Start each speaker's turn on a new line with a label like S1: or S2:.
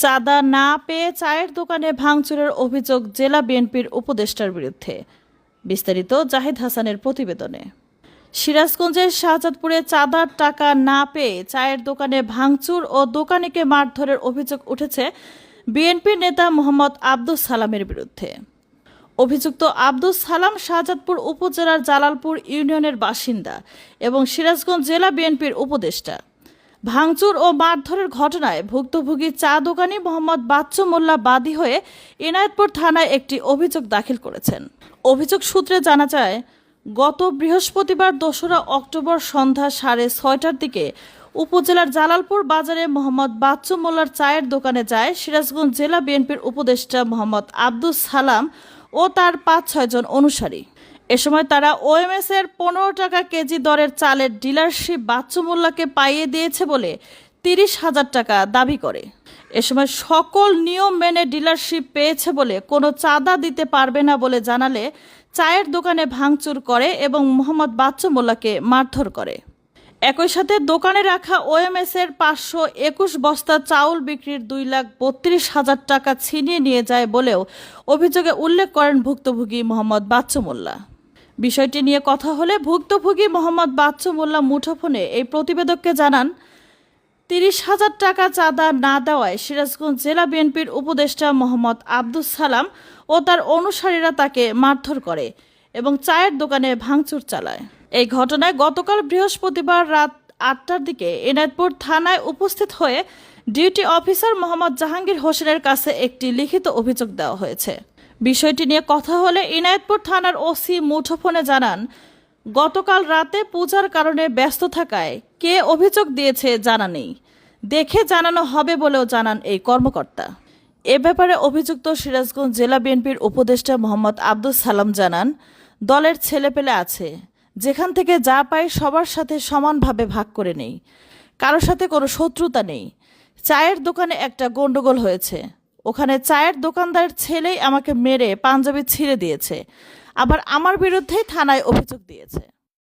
S1: চাঁদা না পেয়ে চায়ের দোকানে ভাঙচুরের অভিযোগ জেলা বিএনপির উপদেষ্টার বিরুদ্ধে। বিস্তারিত জাহিদ হাসানের প্রতিবেদনে। সিরাজগঞ্জের শাহজাদপুরে চাঁদার টাকা না পেয়ে চায়ের দোকানে ভাঙচুর ও দোকানিকে মারধরের অভিযোগ উঠেছে বিএনপির নেতা মোহাম্মদ আব্দুস সালামের বিরুদ্ধে। অভিযুক্ত আব্দুস সালাম শাহজাদপুর উপজেলার জালালপুর ইউনিয়নের বাসিন্দা এবং সিরাজগঞ্জ জেলা বিএনপির উপদেষ্টা। ভাঙচুর ও মারধরের ঘটনায় ভুক্তভোগী চা দোকানি মোহাম্মদ বাচ্চু মোল্লা বাদী হয়ে এনায়েতপুর থানায় একটি অভিযোগ দাখিল করেছেন। অভিযোগ সূত্রে জানা যায়, গত বৃহস্পতিবার ২রা অক্টোবর সন্ধ্যা ৬:৩০টার দিকে উপজেলার জালালপুর বাজারে মোহাম্মদ বাচ্চু মোল্লার চায়ের দোকানে যায় সিরাজগঞ্জ জেলা বিএনপির উপদেষ্টা মোহাম্মদ আব্দুস সালাম ও তার ৫-৬ জন অনুসারী। এ সময় তারা ওএমএস এর ১৫ টাকা কেজি দরের চালের ডিলারশিপ বাচ্চু মোল্লাকে পাইয়ে দিয়েছে বলে ৩০,০০০ টাকা দাবি করে। এ সময় সকল নিয়ম মেনে ডিলারশিপ পেয়েছে বলে কোনো চাঁদা দিতে পারবে না বলে জানালে চায়ের দোকানে ভাঙচুর করে এবং মোহাম্মদ বাচ্চু মোল্লাকে মারধর করে। একই সাথে দোকানে রাখা ওএমএস এর ৫২১ বস্তা চাউল বিক্রির ২,৩২,০০০ টাকা ছিনিয়ে নিয়ে যায় বলেও অভিযোগে উল্লেখ করেন ভুক্তভোগী মোহাম্মদ বাচ্চু মোল্লা। বিষয়টি নিয়ে কথা হলে ভুক্তভোগী মোহাম্মদ বাচ্চু মোল্লা মুঠোফোনে এই প্রতিবেদককে জানান, ৩০,০০০ টাকা চাঁদা না দেওয়ায় সিরাজগঞ্জ জেলা বিএনপির উপদেষ্টা মোহাম্মদ আব্দুস সালাম ও তার অনুসারীরা তাকে মারধর করে এবং চায়ের দোকানে ভাঙচুর চালায়। এই ঘটনায় গতকাল বৃহস্পতিবার রাত ৮টার দিকে এনায়েতপুর থানায় উপস্থিত হয়ে ডিউটি অফিসার মোহাম্মদ জাহাঙ্গীর হোসেনের কাছে একটি লিখিত অভিযোগ দেওয়া হয়েছে। বিষয়টি নিয়ে কথা হলে এনায়েতপুর থানার ওসি মুঠোফোনে জানান, গতকাল রাতে পূজার কারণে ব্যস্ত থাকায় কে অভিযোগ দিয়েছে জানা নেই, দেখে জানানো হবে বলেও জানান এই কর্মকর্তা। এ ব্যাপারে অভিযুক্ত সিরাজগঞ্জ জেলা বিএনপির উপদেষ্টা মোহাম্মদ আব্দুস সালাম জানান, দলের ছেলেপেলে আছে, যেখান থেকে যা পাই সবার সাথে সমানভাবে ভাগ করে নেই, কারোর সাথে কোনো শত্রুতা নেই। চায়ের দোকানে একটা গন্ডগোল হয়েছে, ওখানে চায়ের দোকানদারের ছেলেই আমাকে মেরে পাঞ্জাবি ছিঁড়ে দিয়েছে, আবার আমার বিরুদ্ধেই থানায় অভিযোগ দিয়েছে।